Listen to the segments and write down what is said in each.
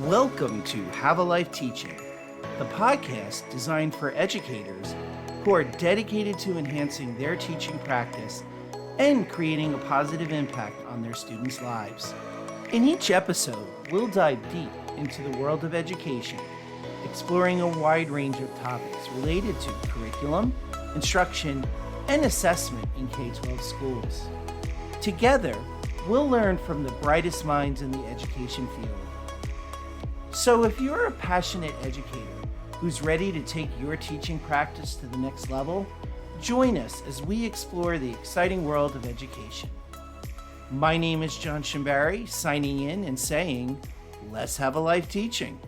Welcome to Have a Life Teaching, the podcast designed for educators who are dedicated to enhancing their teaching practice and creating a positive impact on their students' lives. In each episode, we'll dive deep into the world of education, exploring a wide range of topics related to curriculum, instruction, and assessment in K-12 schools. Together, we'll learn from the brightest minds in the education field. So if you're a passionate educator who's ready to take your teaching practice to the next level, join us as we explore the exciting world of education. My name is John Shimbari, signing in and saying, let's have a life teaching.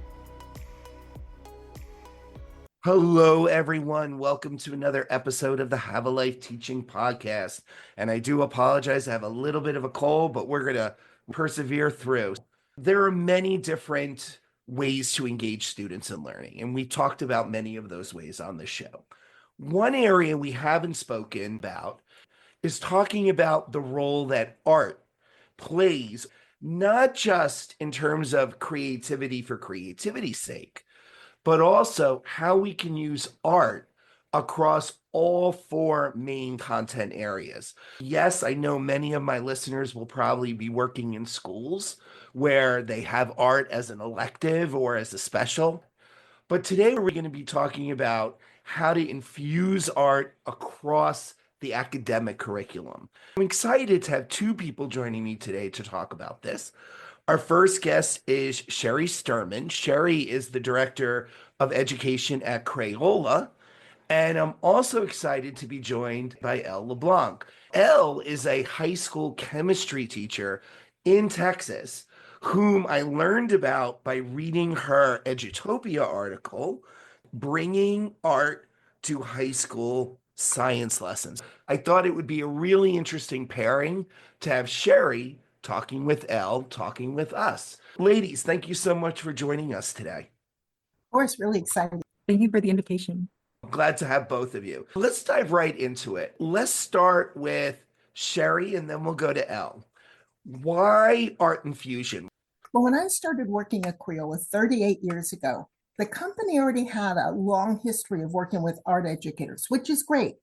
Hello, everyone. Welcome to another episode of the Have a Life Teaching podcast. And I do apologize. I have a little bit of a cold, but we're going to persevere through. There are many different ways to engage students in learning, and we talked about many of those ways on the show. One area we haven't spoken about is talking about the role that art plays, not just in terms of creativity for creativity's sake, but also how we can use art across all four main content areas. Yes, I know many of my listeners will probably be working in schools where they have art as an elective or as a special. But today we're going to be talking about how to infuse art across the academic curriculum. I'm excited to have two people joining me today to talk about this. Our first guest is Cheri Sterman. Cheri is the Director of Education at Crayola. And I'm also excited to be joined by Elle LeBlanc. Elle is a high school chemistry teacher in Texas, whom I learned about by reading her Edutopia article, Bringing Art to High School Science Lessons. I thought it would be a really interesting pairing to have Cheri talking with Elle, talking with us. Ladies, thank you so much for joining us today. Of course, really excited. Thank you for the invitation. Glad to have both of you. Let's dive right into it. Let's start with Cheri and then we'll go to Elle. Why art infusion? Well, when I started working at Crayola 38 years ago, the company already had a long history of working with art educators, which is great.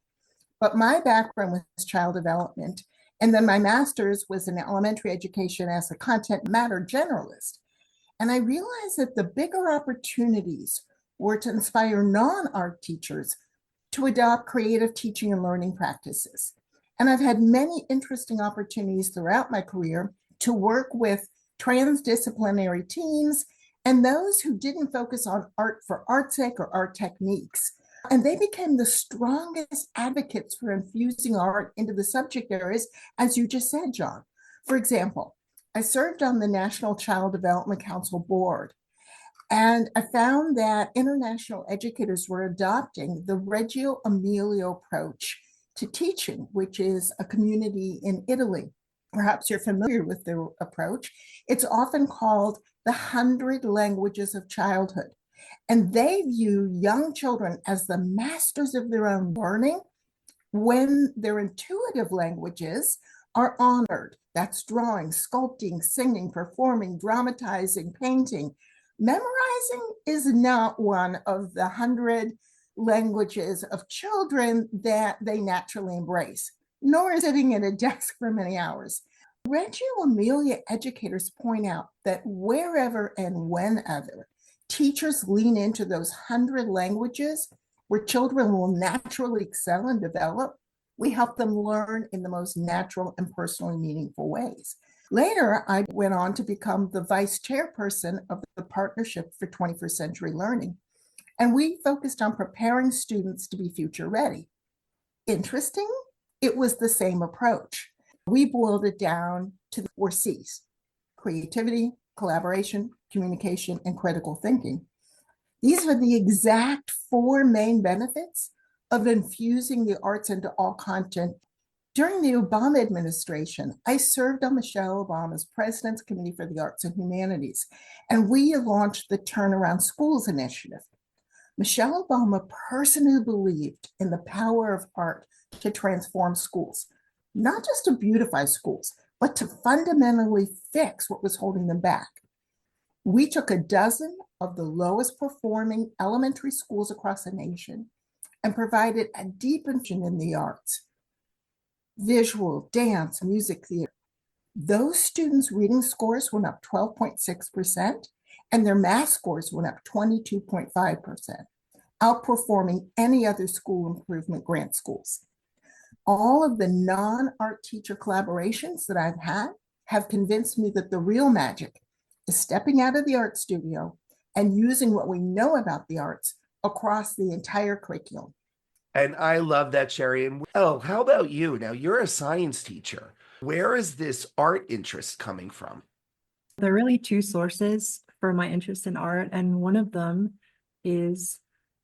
But my background was child development, and then my master's was in elementary education as a content matter generalist. And I realized that the bigger opportunities were to inspire non-art teachers to adopt creative teaching and learning practices. And I've had many interesting opportunities throughout my career to work with transdisciplinary teams and those who didn't focus on art for art's sake or art techniques. And they became the strongest advocates for infusing art into the subject areas, as you just said, John. For example, I served on the National Child Development Council board, and I found that international educators were adopting the Reggio Emilia approach to teaching, which is a community in Italy. Perhaps you're familiar with their approach. It's often called the 100 languages of childhood. And they view young children as the masters of their own learning when their intuitive languages are honored. That's drawing, sculpting, singing, performing, dramatizing, painting. Memorizing is not one of the 100 languages of children that they naturally embrace, nor is sitting at a desk for many hours. Reggio Emilia educators point out that wherever and whenever teachers lean into those 100 languages where children will naturally excel and develop, we help them learn in the most natural and personally meaningful ways. Later, I went on to become the vice chairperson of the Partnership for 21st Century Learning, and we focused on preparing students to be future ready. Interesting? It was the same approach. We boiled it down to the 4 C's: creativity, collaboration, communication, and critical thinking. These are the exact 4 main benefits of infusing the arts into all content. During the Obama administration, I served on Michelle Obama's President's Committee for the Arts and Humanities, and we launched the Turnaround Schools initiative. Michelle Obama personally believed in the power of art to transform schools, not just to beautify schools, but to fundamentally fix what was holding them back. We took a dozen of the lowest performing elementary schools across the nation and provided a deep interest in the arts, visual, dance, music, theater. Those students' reading scores went up 12.6%, and their math scores went up 22.5%, outperforming any other school improvement grant schools. All of the non-art teacher collaborations that I've had have convinced me that the real magic is stepping out of the art studio and using what we know about the arts across the entire curriculum. And I love that, Cheri. And Elle, how about you? Now, you're a science teacher. Where is this art interest coming from? There are really two sources for my interest in art, and one of them is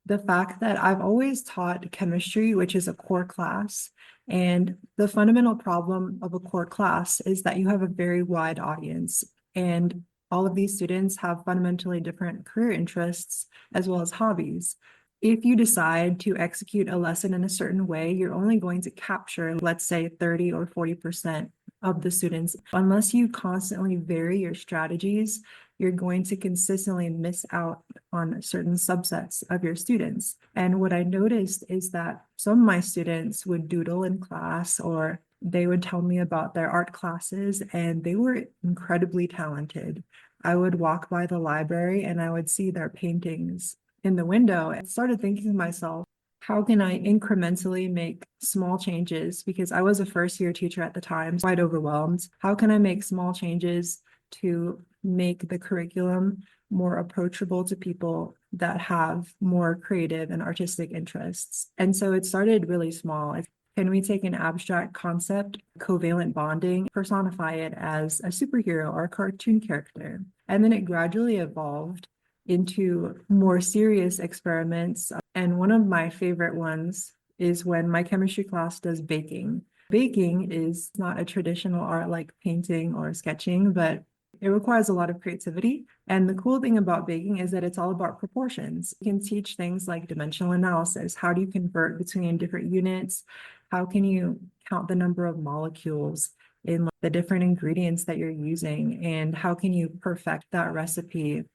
the fact that I've always taught chemistry, which is a core class. And the fundamental problem of a core class is that you have a very wide audience, and all of these students have fundamentally different career interests as well as hobbies. If you decide to execute a lesson in a certain way, you're only going to capture, let's say, 30 or 40% of the students. Unless you constantly vary your strategies, you're going to consistently miss out on certain subsets of your students. And what I noticed is that some of my students would doodle in class, or they would tell me about their art classes, and they were incredibly talented. I would walk by the library and I would see their paintings in the window. I started thinking to myself, how can I incrementally make small changes? Because I was a first year teacher at the time, quite overwhelmed. How can I make small changes to make the curriculum more approachable to people that have more creative and artistic interests? And so it started really small. Can we take an abstract concept, covalent bonding, personify it as a superhero or a cartoon character? And then it gradually evolved into more serious experiments. And one of my favorite ones is when my chemistry class does baking. Baking is not a traditional art like painting or sketching, but it requires a lot of creativity. And the cool thing about baking is that it's all about proportions. You can teach things like dimensional analysis. How do you convert between different units? How can you count the number of molecules in the different ingredients that you're using? And how can you perfect that recipe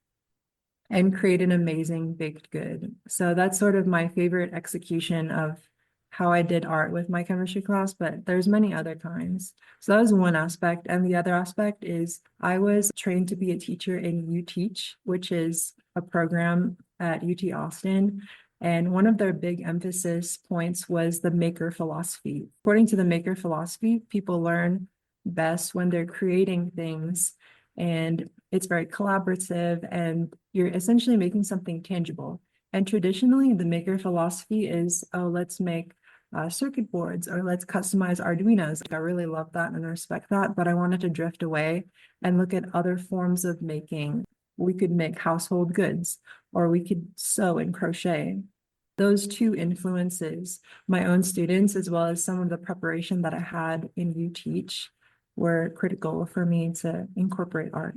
and create an amazing baked good? So that's sort of my favorite execution of how I did art with my chemistry class, but there's many other kinds. So that was one aspect. And the other aspect is I was trained to be a teacher in U Teach, which is a program at UT Austin. And one of their big emphasis points was the maker philosophy. According to the maker philosophy, people learn best when they're creating things, and it's very collaborative, and you're essentially making something tangible. And traditionally, the maker philosophy is, oh, let's make circuit boards, or let's customize Arduinos. I really love that and respect that, but I wanted to drift away and look at other forms of making. We could make household goods, or we could sew and crochet. Those two influences, my own students, as well as some of the preparation that I had in U Teach, were critical for me to incorporate art.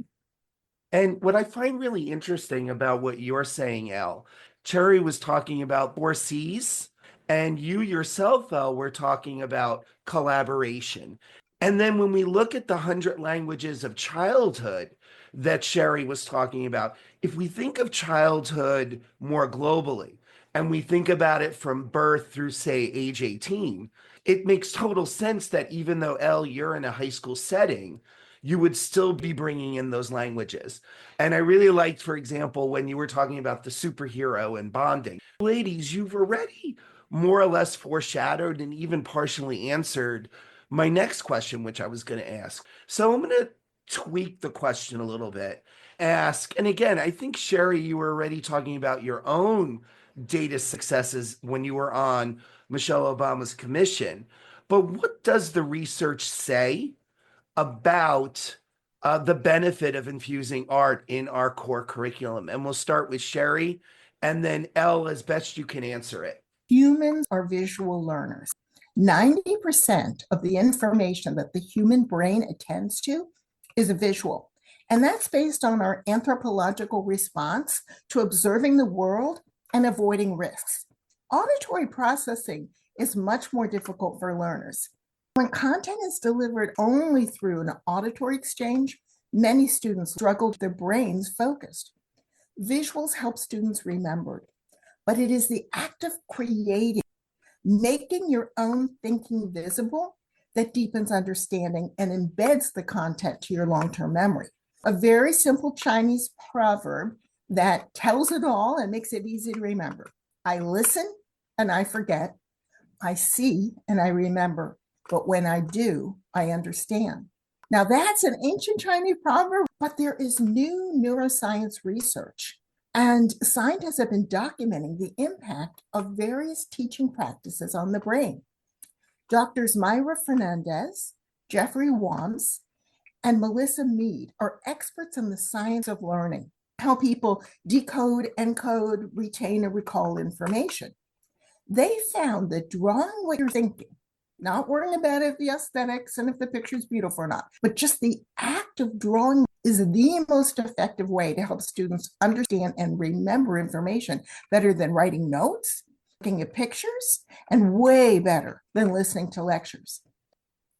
And what I find really interesting about what you're saying, Elle, Cheri was talking about 4 C's, and you yourself, Elle, were talking about collaboration. And then when we look at the 100 languages of childhood that Cheri was talking about, if we think of childhood more globally, and we think about it from birth through, say, age 18, it makes total sense that even though, Elle, you're in a high school setting, you would still be bringing in those languages. And I really liked, for example, when you were talking about the superhero and bonding. Ladies, you've already more or less foreshadowed and even partially answered my next question, which I was going to ask. So I'm going to tweak the question a little bit. Ask, and again, I think, Cheri, you were already talking about your own data successes when you were on Michelle Obama's commission. But what does the research say about the benefit of infusing art in our core curriculum? And we'll start with Cheri, and then Elle, as best you can answer it. Humans are visual learners. 90% of the information that the human brain attends to is a visual. And that's based on our anthropological response to observing the world and avoiding risks. Auditory processing is much more difficult for learners. When content is delivered only through an auditory exchange, Many students struggle with their brains focused. Visuals help students remember, but it is the act of creating, making your own thinking visible, that deepens understanding and embeds the content to your long-term memory. A very simple Chinese proverb that tells it all and makes it easy to remember. I listen and I forget. I see and I remember. But when I do, I understand. Now, that's an ancient Chinese proverb, but there is new neuroscience research, and scientists have been documenting the impact of various teaching practices on the brain. Doctors Myra Fernandez, Jeffrey Wams, and Melissa Mead are experts in the science of learning, how people decode, encode, retain, and recall information. They found that drawing what you're thinking, not worrying about if the aesthetics and if the picture's beautiful or not, but just the act of drawing is the most effective way to help students understand and remember information, better than writing notes, looking at pictures, and way better than listening to lectures.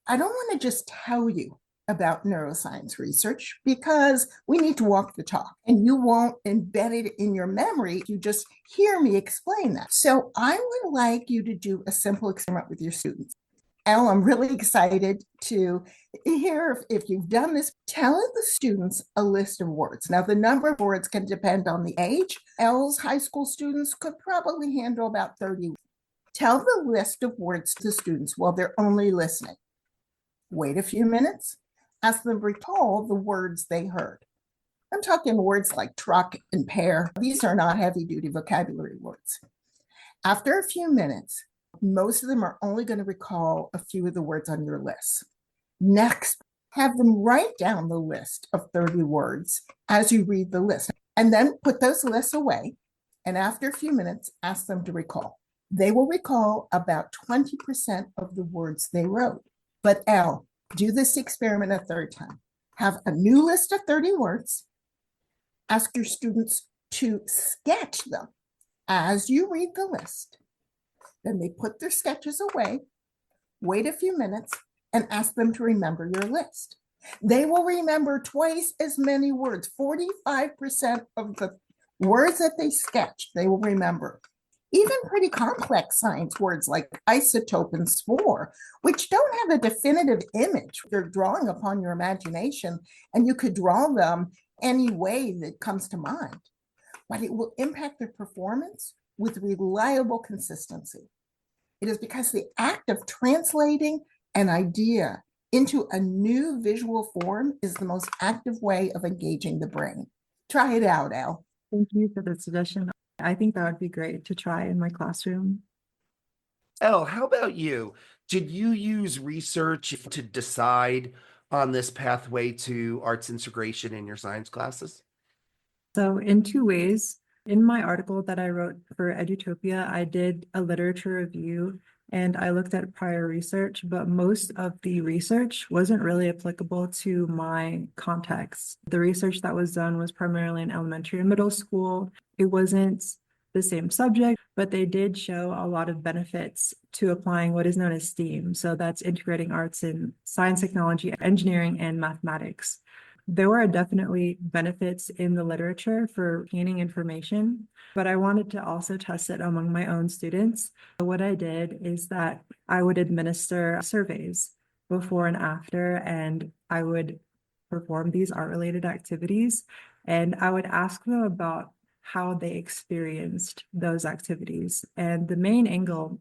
I don't want to just tell you about neuroscience research because we need to walk the talk, and you won't embed it in your memory if you just hear me explain that. So I would like you to do a simple experiment with your students. Elle, I'm really excited to hear if you've done this. Tell the students a list of words. Now, the number of words can depend on the age. Elle's high school students could probably handle about 30. Tell the list of words to students while they're only listening. Wait a few minutes. Ask them to recall the words they heard. I'm talking words like truck and pair. These are not heavy-duty vocabulary words. After a few minutes, most of them are only going to recall a few of the words on your list. Next, have them write down the list of 30 words as you read the list, and then put those lists away. And after a few minutes, ask them to recall. They will recall about 20% of the words they wrote. But Elle, do this experiment a third time. Have a new list of 30 words. Ask your students to sketch them as you read the list. Then they put their sketches away, wait a few minutes, and ask them to remember your list. They will remember twice as many words. 45% of the words that they sketched, they will remember. Even pretty complex science words like isotope and spore, which don't have a definitive image. They're drawing upon your imagination, and you could draw them any way that comes to mind. But it will impact their performance with reliable consistency. It is because the act of translating an idea into a new visual form is the most active way of engaging the brain. Try it out, Elle. Thank you for the suggestion. I think that would be great to try in my classroom. Elle, how about you? Did you use research to decide on this pathway to arts integration in your science classes? So in two ways, in my article that I wrote for Edutopia, I did a literature review and I looked at prior research, but most of the research wasn't really applicable to my context. The research that was done was primarily in elementary and middle school. It wasn't the same subject, but they did show a lot of benefits to applying what is known as STEAM. So that's integrating arts in science, technology, engineering, and mathematics. There were definitely benefits in the literature for gaining information, but I wanted to also test it among my own students. What I did is that I would administer surveys before and after, and I would perform these art-related activities, and I would ask them about how they experienced those activities. And the main angle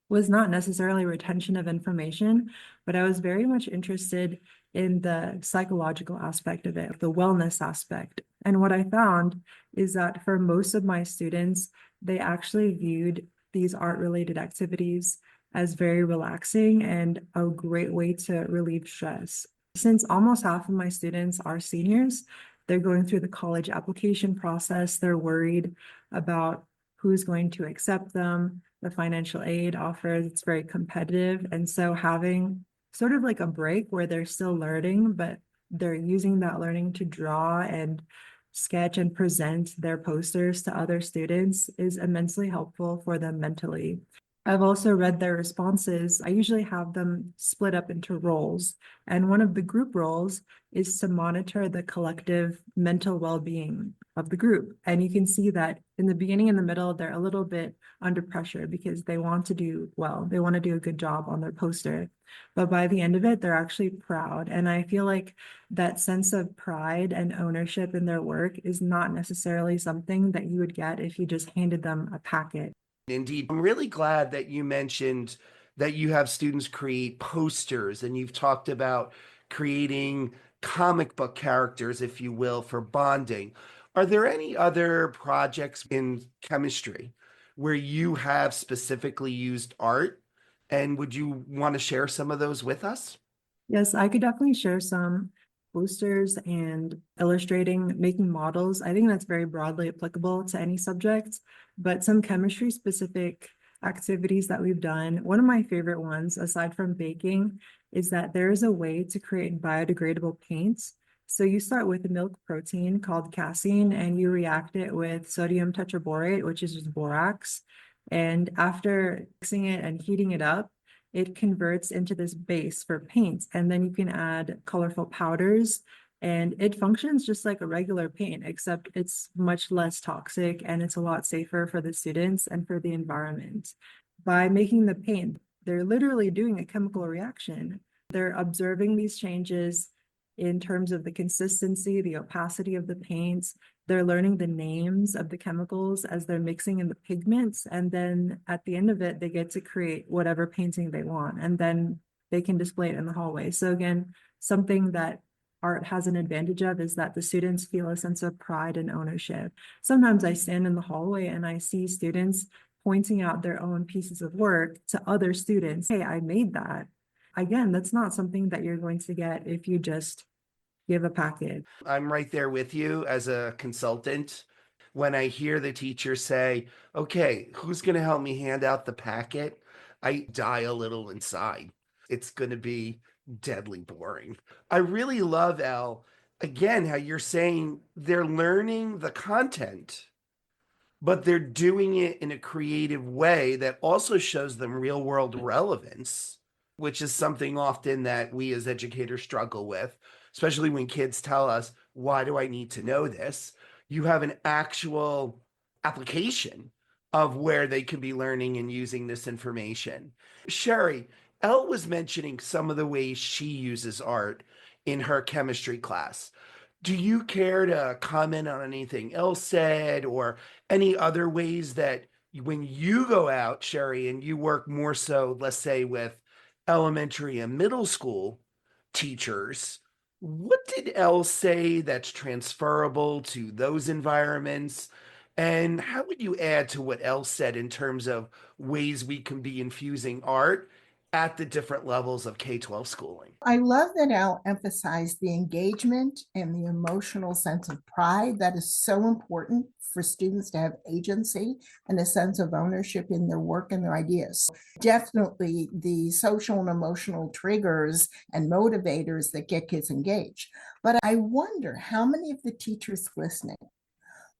was not necessarily retention of information, but I was very much interested in the psychological aspect of it, the wellness aspect. And what I found is that for most of my students, they actually viewed these art-related activities as very relaxing and a great way to relieve stress. Since almost half of my students are seniors, they're going through the college application process. They're worried about who's going to accept them, the financial aid offers, it's very competitive. And so having sort of like a break where they're still learning, but they're using that learning to draw and sketch and present their posters to other students is immensely helpful for them mentally. I've also read their responses. I usually have them split up into roles. And one of the group roles is to monitor the collective mental well-being of the group. And you can see that in the beginning and the middle, they're a little bit under pressure because they want to do well. They want to do a good job on their poster. But by the end of it, they're actually proud. And I feel like that sense of pride and ownership in their work is not necessarily something that you would get if you just handed them a packet. Indeed. I'm really glad that you mentioned that you have students create posters and you've talked about creating comic book characters, if you will, for bonding. Are there any other projects in chemistry where you have specifically used art? And would you want to share some of those with us? Yes, I could definitely share some posters and illustrating, making models. I think that's very broadly applicable to any subject, but some chemistry specific activities that we've done. One of my favorite ones, aside from baking, is that there is a way to create biodegradable paints. So you start with a milk protein called casein and you react it with sodium tetraborate, which is just borax. And after mixing it and heating it up, it converts into this base for paints. And then you can add colorful powders and it functions just like a regular paint, except it's much less toxic and it's a lot safer for the students and for the environment. By making the paint, they're literally doing a chemical reaction. They're observing these changes in terms of the consistency, the opacity of the paints. They're learning the names of the chemicals as they're mixing in the pigments. And then at the end of it, they get to create whatever painting they want. And then they can display it in the hallway. So again, something that art has an advantage of is that the students feel a sense of pride and ownership. Sometimes I stand in the hallway and I see students pointing out their own pieces of work to other students. Hey, I made that. Again, that's not something that you're going to get if you just give a packet. I'm right there with you as a consultant. When I hear the teacher say, okay, who's going to help me hand out the packet? I die a little inside. It's going to be deadly boring. I really love, Elle, again, how you're saying they're learning the content, but they're doing it in a creative way that also shows them real world relevance, which is something often that we as educators struggle with, especially when kids tell us, why do I need to know this? You have an actual application of where they can be learning and using this information. Cheri, Elle was mentioning some of the ways she uses art in her chemistry class. Do you care to comment on anything else said or any other ways that when you go out, Cheri, and you work more so, let's say, with elementary and middle school teachers, what did Elle say that's transferable to those environments? And how would you add to what Elle said in terms of ways we can be infusing art at the different levels of K-12 schooling? I love that Al emphasized the engagement and the emotional sense of pride that is so important for students to have agency and a sense of ownership in their work and their ideas. Definitely the social and emotional triggers and motivators that get kids engaged. But I wonder how many of the teachers listening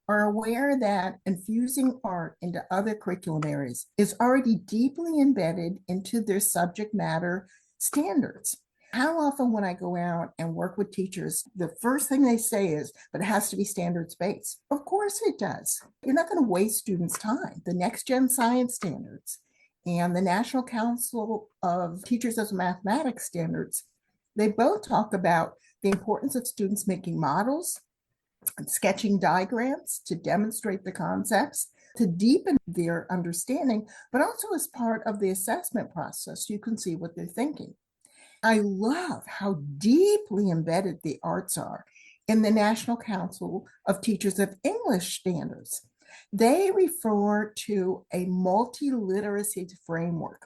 are aware that infusing art into other curriculum areas is already deeply embedded into their subject matter standards. How often when I go out and work with teachers, the first thing they say is, but it has to be standards-based. Of course it does. You're not going to waste students' time. The next gen science standards and the National Council of Teachers of Mathematics standards, they both talk about the importance of students making models and sketching diagrams to demonstrate the concepts, to deepen their understanding, but also as part of the assessment process, you can see what they're thinking. I love how deeply embedded the arts are in the National Council of Teachers of English standards. They refer to a multiliteracy framework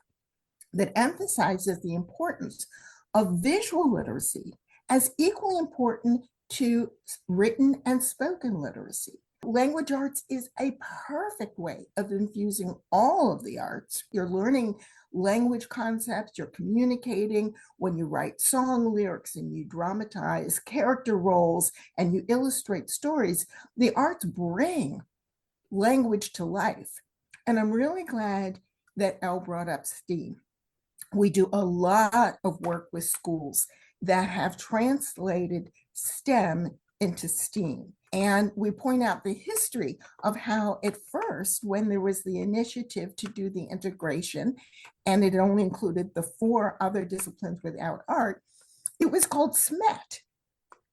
that emphasizes the importance of visual literacy as equally important to written and spoken literacy. Language arts is a perfect way of infusing all of the arts. You're learning language concepts, you're communicating when you write song lyrics and you dramatize character roles and you illustrate stories. The arts bring language to life. And I'm really glad that Elle brought up STEAM. We do a lot of work with schools that have translated STEM into STEAM. And we point out the history of how at first, when there was the initiative to do the integration, and it only included the 4 other disciplines without art, it was called SMET,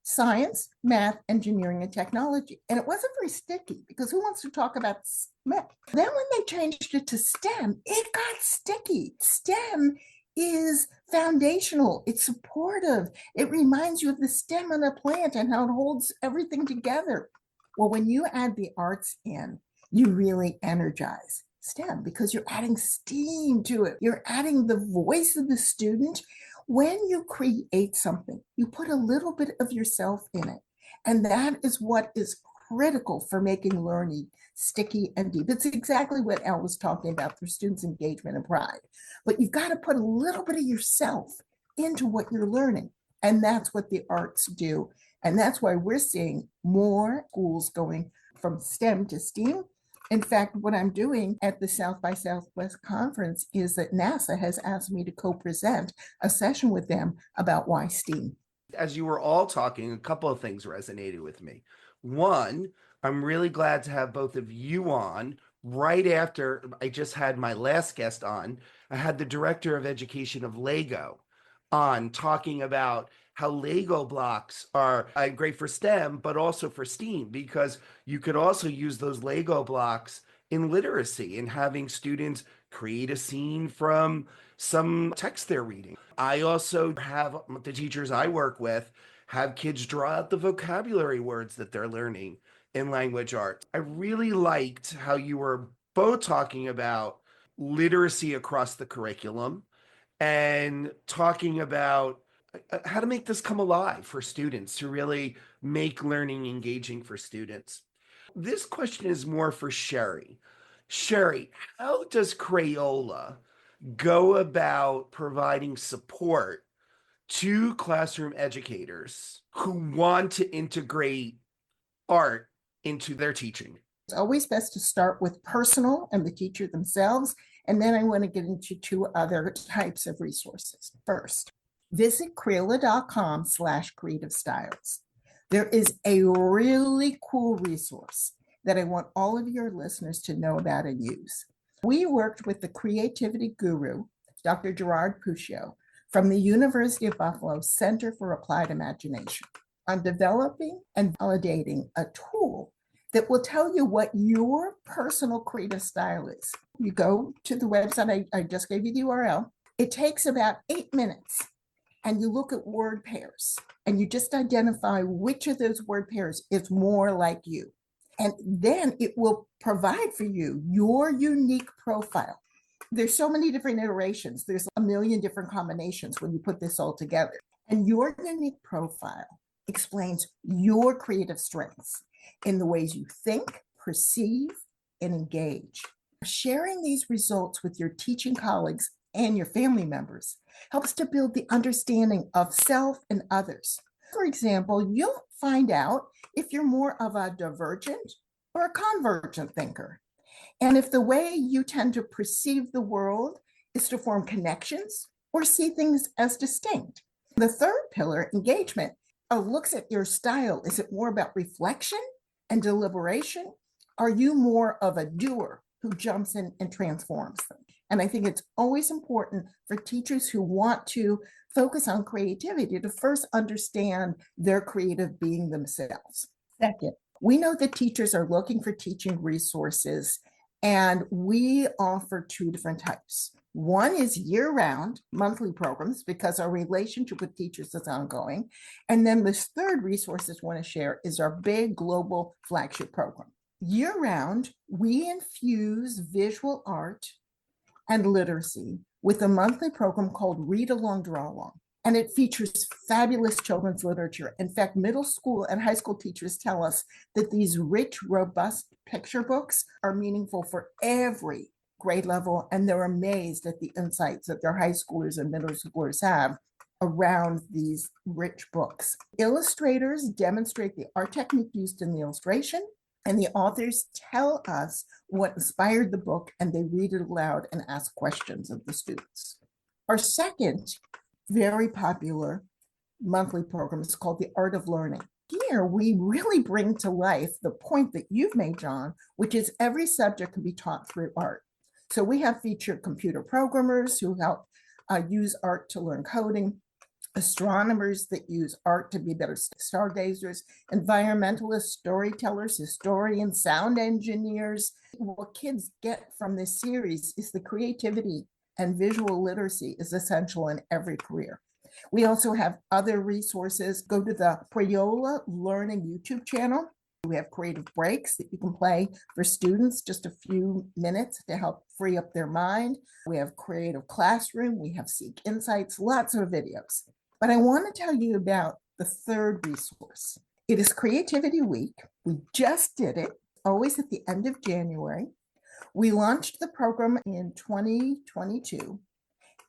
Science, Math, Engineering, and Technology. And it wasn't very sticky because who wants to talk about SMET? Then when they changed it to STEM, it got sticky. STEM is foundational, it's supportive, it reminds you of the stem on a plant and how it holds everything together. Well, when you add the arts in, you really energize STEM because you're adding steam to it. You're adding the voice of the student. When you create something, you put a little bit of yourself in it. And that is what is critical for making learning sticky and deep. It's exactly what Elle was talking about for students' engagement and pride. But you've got to put a little bit of yourself into what you're learning. And that's what the arts do. And that's why we're seeing more schools going from STEM to STEAM. In fact, what I'm doing at the South by Southwest conference is that NASA has asked me to co-present a session with them about why STEAM. As you were all talking, a couple of things resonated with me. One, I'm really glad to have both of you on right after I just had my last guest on. I had the director of education of Lego on talking about how Lego blocks are great for STEM, but also for STEAM, because you could also use those Lego blocks in literacy and having students create a scene from some text they're reading. I also have the teachers I work with have kids draw out the vocabulary words that they're learning in language arts. I really liked how you were both talking about literacy across the curriculum and talking about how to make this come alive for students, to really make learning engaging for students. This question is more for Cheri. Cheri, how does Crayola go about providing support to classroom educators who want to integrate art into their teaching? It's always best to start with personal and the teacher themselves. And then I want to get into 2 other types of resources. First, visit Crayola.com/creative styles. There is a really cool resource that I want all of your listeners to know about and use. We worked with the creativity guru, Dr. Gerard Puccio, from the University of Buffalo Center for Applied Imagination on developing and validating a tool that will tell you what your personal creative style is. You go to the website, I just gave you the URL. It takes about 8 minutes, and you look at word pairs, and you just identify which of those word pairs is more like you. And then it will provide for you your unique profile. There's so many different iterations. There's a million different combinations when you put this all together. And your unique profile explains your creative strengths in the ways you think, perceive, and engage. Sharing these results with your teaching colleagues and your family members helps to build the understanding of self and others. For example, you'll find out if you're more of a divergent or a convergent thinker. And if the way you tend to perceive the world is to form connections or see things as distinct. The third pillar, engagement, looks at your style. Is it more about reflection and deliberation? Are you more of a doer who jumps in and transforms them? And I think it's always important for teachers who want to focus on creativity to first understand their creative being themselves. Second, we know that teachers are looking for teaching resources, and we offer 2 different types. One is year-round monthly programs because our relationship with teachers is ongoing. And then this third resource I want to share is our big global flagship program. Year-round, we infuse visual art and literacy with a monthly program called Read Along, Draw Along. And it features fabulous children's literature. In fact, middle school and high school teachers tell us that these rich, robust picture books are meaningful for every grade level, and they're amazed at the insights that their high schoolers and middle schoolers have around these rich books. Illustrators demonstrate the art technique used in the illustration, And the authors tell us what inspired the book, and they read it aloud and ask questions of the students. Our second very popular monthly program is called The Art of Learning. Here, we really bring to life the point that you've made, John, which is every subject can be taught through art. So we have featured computer programmers who help use art to learn coding, astronomers that use art to be better stargazers, environmentalists, storytellers, historians, sound engineers. What kids get from this series is the creativity and visual literacy is essential in every career. We also have other resources. Go to the Crayola Learning YouTube channel. We have creative breaks that you can play for students, just a few minutes to help free up their mind. We have Creative Classroom. We have Seek Insights, lots of videos. But I want to tell you about the third resource. It is Creativity Week. We just did it, always at the end of January. We launched the program in 2022,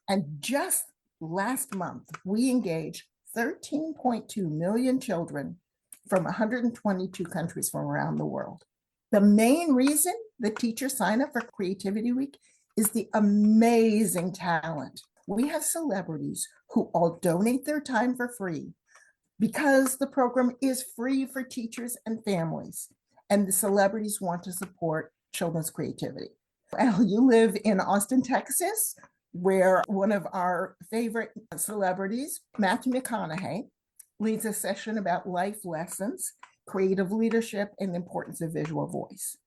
and just last month, we engaged 13.2 million children from 122 countries from around the world. The main reason the teachers sign up for Creativity Week is the amazing talent. We have celebrities who all donate their time for free because the program is free for teachers and families, and the celebrities want to support children's creativity. Elle, you live in Austin, Texas, where one of our favorite celebrities, Matthew McConaughey, leads a session about life lessons, creative leadership, and the importance of visual voice.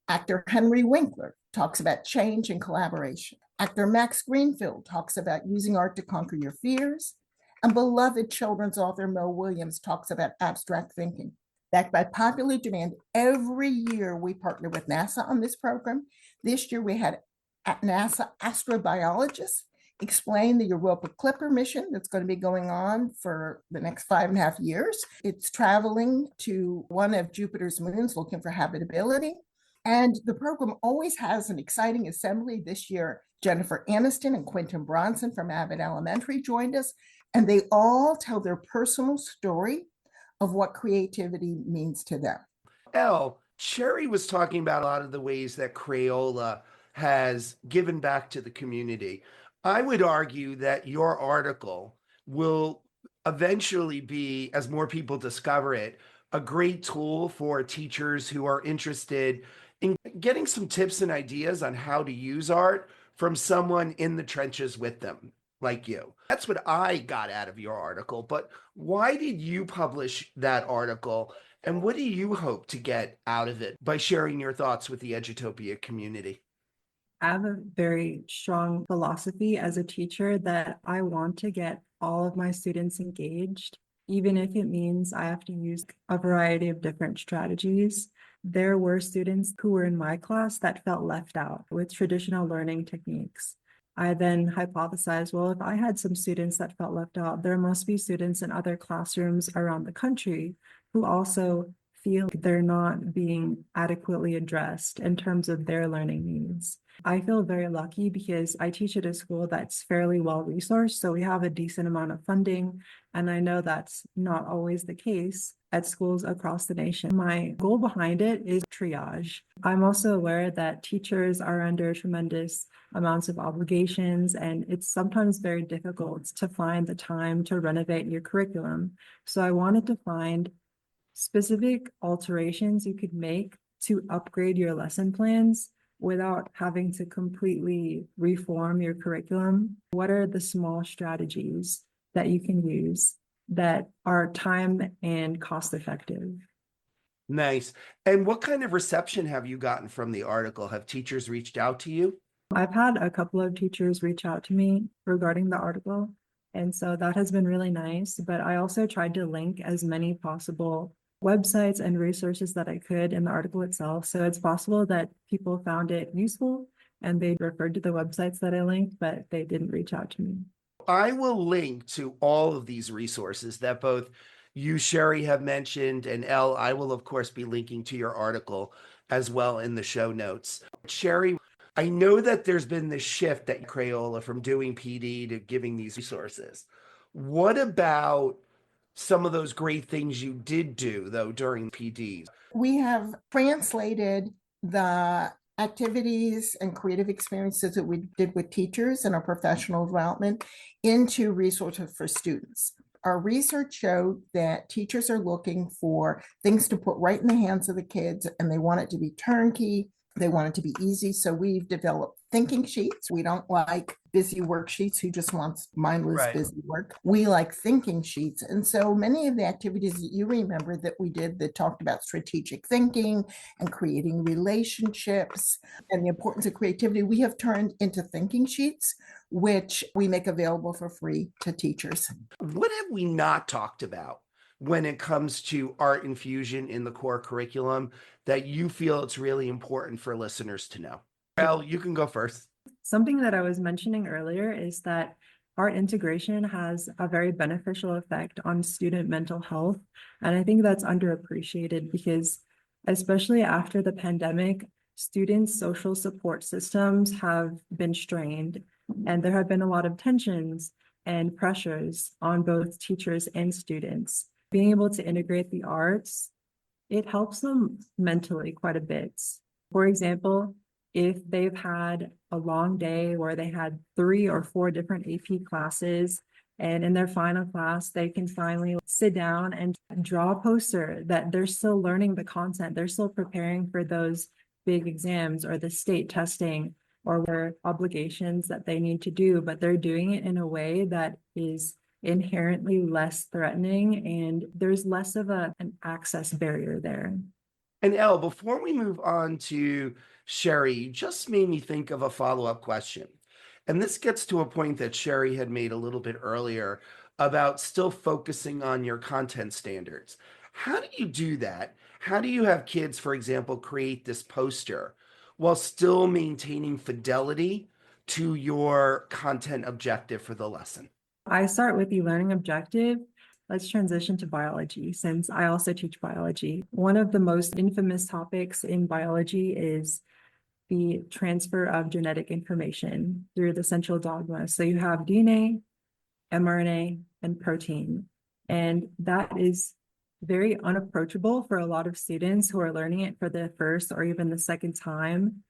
Actor Henry Winkler talks about change and collaboration. Actor Max Greenfield talks about using art to conquer your fears. And beloved children's author Mo Williams talks about abstract thinking. Backed by popular demand, every year we partner with NASA on this program. This year we had NASA astrobiologists explain the Europa Clipper mission that's going to be going on for the next 5.5 years. It's traveling to one of Jupiter's moons looking for habitability. And the program always has an exciting assembly. This year, Jennifer Aniston and Quentin Bronson from Abbott Elementary joined us, and they all tell their personal story of what creativity means to them. Elle, Cheri was talking about a lot of the ways that Crayola has given back to the community. I would argue that your article will eventually be, as more people discover it, a great tool for teachers who are interested in getting some tips and ideas on how to use art from someone in the trenches with them, like you. That's what I got out of your article. But why did you publish that article? And what do you hope to get out of it by sharing your thoughts with the Edutopia community? I have a very strong philosophy as a teacher that I want to get all of my students engaged, even if it means I have to use a variety of different strategies. There were students who were in my class that felt left out with traditional learning techniques. I then hypothesized, well, if I had some students that felt left out, there must be students in other classrooms around the country who also feel they're not being adequately addressed in terms of their learning needs. I feel very lucky because I teach at a school that's fairly well resourced, so we have a decent amount of funding, and I know that's not always the case at schools across the nation. My goal behind it is triage. I'm also aware that teachers are under tremendous amounts of obligations, and it's sometimes very difficult to find the time to renovate your curriculum. So I wanted to find specific alterations you could make to upgrade your lesson plans without having to completely reform your curriculum. What are the small strategies that you can use that are time and cost effective? Nice. And what kind of reception have you gotten from the article? Have teachers reached out to you? I've had a couple of teachers reach out to me regarding the article, and so that has been really nice. But I also tried to link as many possible websites and resources that I could in the article itself. So it's possible that people found it useful and they referred to the websites that I linked, but they didn't reach out to me. I will link to all of these resources that both you, Cheri, have mentioned, and Elle, I will, of course, be linking to your article as well in the show notes. Cheri, I know that there's been this shift at Crayola from doing PD to giving these resources. What about some of those great things you did do, though, during PDs? We have translated the activities and creative experiences that we did with teachers in our professional development into resources for students. Our research showed that teachers are looking for things to put right in the hands of the kids, and they want it to be turnkey. They want it to be easy. So we've developed thinking sheets. We don't like busy worksheets. Who just wants mindless Right. busy work? We like thinking sheets. And so many of the activities that you remember that we did that talked about strategic thinking and creating relationships and the importance of creativity, we have turned into thinking sheets, which we make available for free to teachers. What have we not talked about when it comes to art infusion in the core curriculum that you feel it's really important for listeners to know? Elle, you can go first. Something that I was mentioning earlier is that art integration has a very beneficial effect on student mental health. And I think that's underappreciated because, especially after the pandemic, students' social support systems have been strained, and there have been a lot of tensions and pressures on both teachers and students. Being able to integrate the arts, it helps them mentally quite a bit. For example, if they've had a long day where they had 3 or 4 different AP classes, and in their final class, they can finally sit down and draw a poster that they're still learning the content. They're still preparing for those big exams or the state testing or their obligations that they need to do, but they're doing it in a way that is inherently less threatening, and there's less of an access barrier there. And Elle, before we move on to Cheri, you just made me think of a follow-up question. And this gets to a point that Cheri had made a little bit earlier about still focusing on your content standards. How do you do that? How do you have kids, for example, create this poster while still maintaining fidelity to your content objective for the lesson? I start with the learning objective. Let's transition to biology, since I also teach biology. One of the most infamous topics in biology is the transfer of genetic information through the central dogma. So you have DNA, mRNA, and protein. And that is very unapproachable for a lot of students who are learning it for the first or even the second time.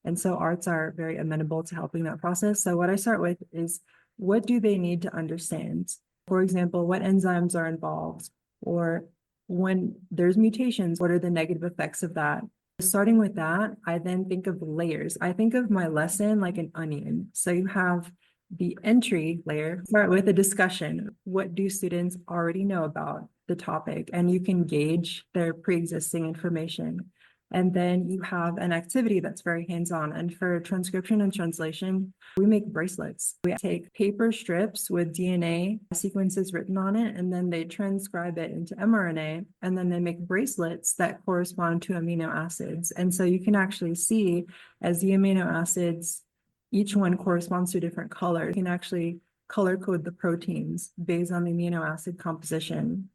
And so arts are very amenable to helping that process. So what I start with is, what do they need to understand? For example, what enzymes are involved? Or when there's mutations, what are the negative effects of that? Starting with that, I then think of layers. I think of my lesson like an onion. So you have the entry layer, start with a discussion. What do students already know about the topic? And you can gauge their pre-existing information. And then you have an activity that's very hands-on. And for transcription and translation, we make bracelets. We take paper strips with DNA sequences written on it, and then they transcribe it into mRNA, and then they make bracelets that correspond to amino acids. And so you can actually see, as the amino acids, each one corresponds to a different color. You can actually color code the proteins based on the amino acid composition.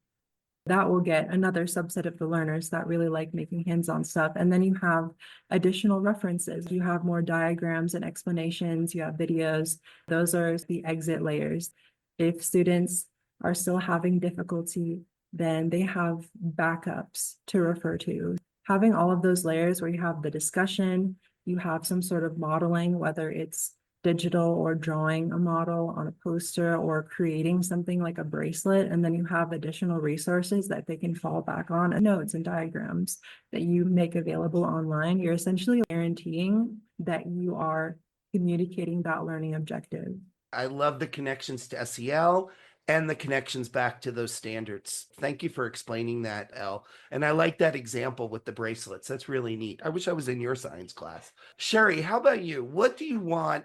That will get another subset of the learners that really like making hands-on stuff. And then you have additional references. You have more diagrams and explanations. You have videos. Those are the exit layers. If students are still having difficulty, then they have backups to refer to. Having all of those layers where you have the discussion, you have some sort of modeling, whether it's digital or drawing a model on a poster or creating something like a bracelet, and then you have additional resources that they can fall back on, and notes and diagrams that you make available online. You're essentially guaranteeing that you are communicating that learning objective. I love the connections to SEL and the connections back to those standards. Thank you for explaining that, Elle. And I like that example with the bracelets. That's really neat. I wish I was in your science class. Cheri, how about you? What do you want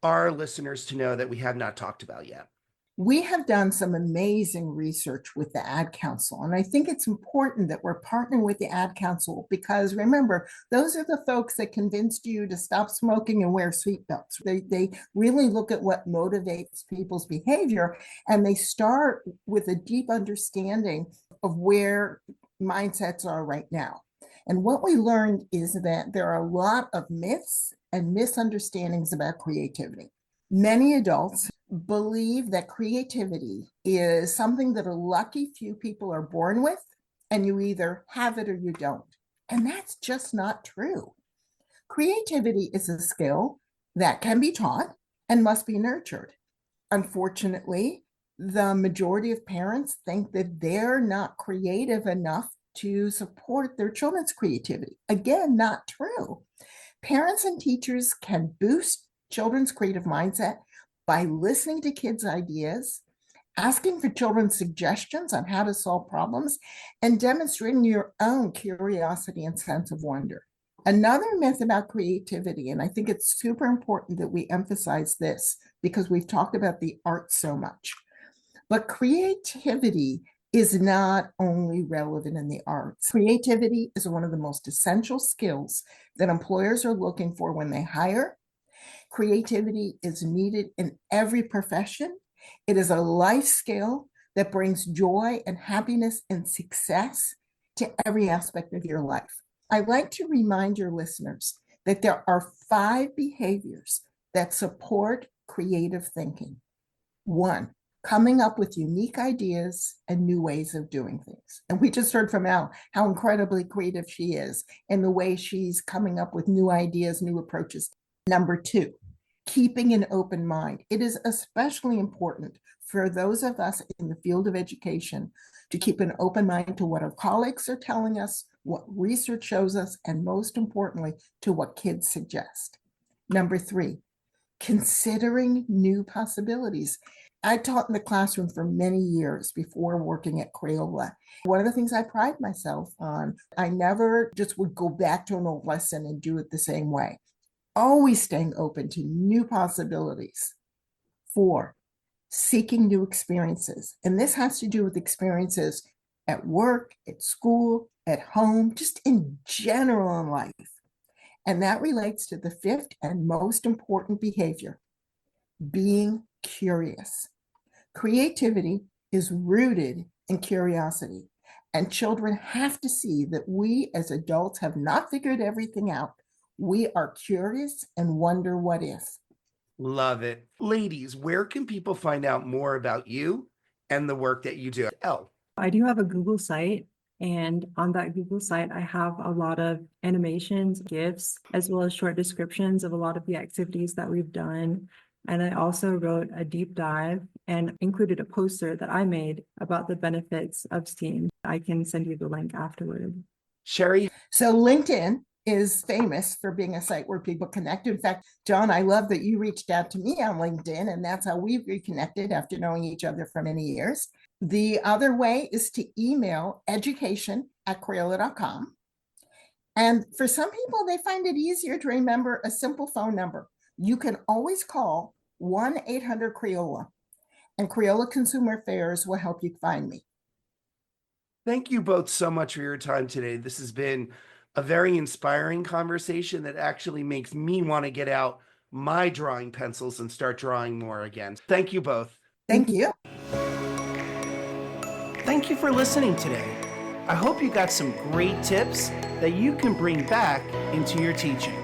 our listeners to know that we have not talked about yet? We have done some amazing research with the Ad Council, and I think it's important that we're partnering with the Ad Council because remember, those are the folks that convinced you to stop smoking and wear seatbelts. They really look at what motivates people's behavior, and they start with a deep understanding of where mindsets are right now. And what we learned is that there are a lot of myths and misunderstandings about creativity. Many adults believe that creativity is something that a lucky few people are born with, and you either have it or you don't. And that's just not true. Creativity is a skill that can be taught and must be nurtured. Unfortunately, the majority of parents think that they're not creative enough to support their children's creativity. Again, not true. Parents and teachers can boost children's creative mindset by listening to kids' ideas, asking for children's suggestions on how to solve problems, and demonstrating your own curiosity and sense of wonder. Another myth about creativity, and I think it's super important that we emphasize this because we've talked about the arts so much, but creativity is not only relevant in the arts. Creativity is one of the most essential skills that employers are looking for when they hire. Creativity is needed in every profession. It is a life skill that brings joy and happiness and success to every aspect of your life. I'd like to remind your listeners that there are 5 behaviors that support creative thinking. 1, coming up with unique ideas and new ways of doing things. And we just heard from Elle how incredibly creative she is in the way she's coming up with new ideas, new approaches. Number 2, keeping an open mind. It is especially important for those of us in the field of education to keep an open mind to what our colleagues are telling us, what research shows us, and most importantly, to what kids suggest. Number 3, considering new possibilities. I taught in the classroom for many years before working at Crayola. One of the things I pride myself on, I never just would go back to an old lesson and do it the same way. Always staying open to new possibilities. 4, seeking new experiences. And this has to do with experiences at work, at school, at home, just in general in life. And that relates to the 5th and most important behavior, being curious. Creativity is rooted in curiosity, and children have to see that we as adults have not figured everything out. We are curious and wonder what if. Love it. Ladies, where can people find out more about you and the work that you do? Elle. I do have a Google site, and on that Google site, I have a lot of animations, GIFs, as well as short descriptions of a lot of the activities that we've done. And I also wrote a deep dive and included a poster that I made about the benefits of STEAM. I can send you the link afterward. Cheri. So LinkedIn is famous for being a site where people connect. In fact, John, I love that you reached out to me on LinkedIn, and that's how we've reconnected after knowing each other for many years. The other way is to email education@crayola.com. And for some people, they find it easier to remember a simple phone number. You can always call 1-800-Crayola, and Crayola Consumer Affairs will help you find me. Thank you both so much for your time today. This has been a very inspiring conversation that actually makes me want to get out my drawing pencils and start drawing more again. Thank you both. Thank you. Thank you for listening today. I hope you got some great tips that you can bring back into your teaching.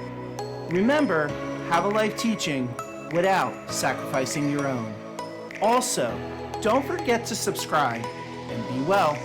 Remember, have a life teaching without sacrificing your own. Also, don't forget to subscribe and be well.